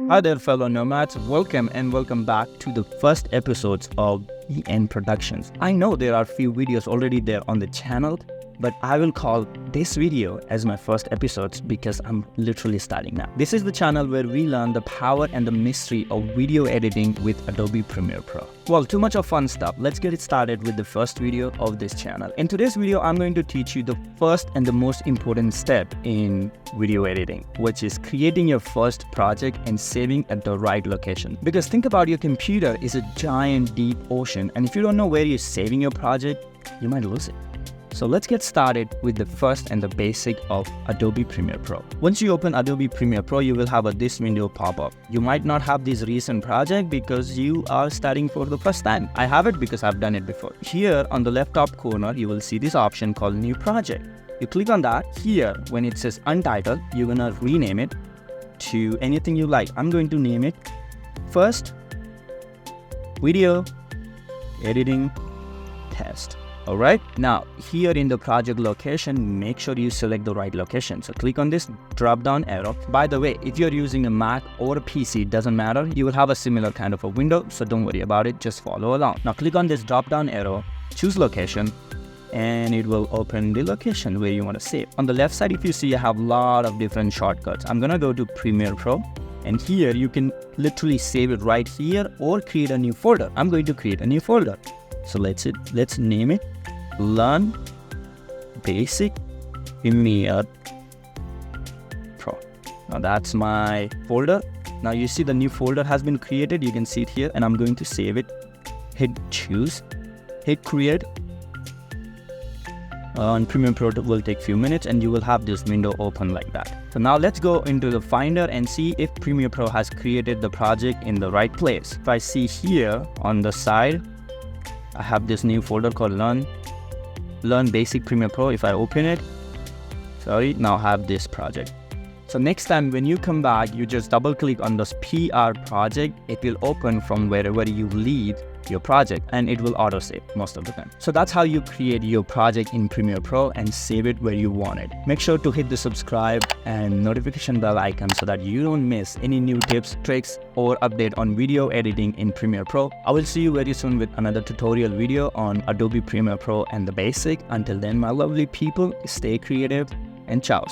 Hi there, fellow nomads. Welcome back to the first episodes of EN Productions. I know there are few videos already there on the channel, but I will call this video as my first episodes because I'm literally starting now. This is the channel where we learn the power and the mystery of video editing with Adobe Premiere Pro. Well, too much of fun stuff. Let's get it started with the first video of this channel. In today's video, I'm going to teach you the first and the most important step in video editing, which is creating your first project and saving at the right location. Because think about your computer is a giant deep ocean, and if you don't know where you're saving your project, you might lose it. So let's get started with the first and the basic of Adobe Premiere Pro. Once you open Adobe Premiere Pro, you will have this window pop up. You might not have this recent project because you are starting for the first time. I have it because I've done it before. Here on the left top corner, you will see this option called New Project. You click on that. Here, when it says Untitled, you're gonna rename it to anything you like. I'm going to name it First Video Editing Test. Alright, now here in the project location, make sure you select the right location. So click on this drop down arrow. By the way, if you're using a Mac or a PC, it doesn't matter. You will have a similar kind of a window, so don't worry about it, just follow along. Now click on this drop down arrow, choose location, and it will open the location where you want to save. On the left side, if you see, I have a lot of different shortcuts. I'm gonna go to Premiere Pro, and here you can literally save it right here or create a new folder. I'm going to create a new folder. So let's name it Learn Basic Premiere Pro. Now that's my folder. Now you see the new folder has been created. You can see it here, and I'm going to save it. Hit choose, hit create. On Premiere Pro, it will take few minutes and you will have this window open like that. So now let's go into the Finder and see if Premiere Pro has created the project in the right place. If I see here on the side, I have this new folder called Learn Basic Premiere Pro. If I open it, now I have this project. So next time when you come back, you just double click on this PR project. It will open from wherever you leave your project, and it will auto save most of the time. So that's how you create your project in Premiere Pro and save it where you want it. Make sure to hit the subscribe and notification bell icon so that you don't miss any new tips, tricks, or update on video editing in Premiere Pro. I will see you very soon with another tutorial video on Adobe Premiere Pro and the basic. Until then, my lovely people, stay creative and ciao.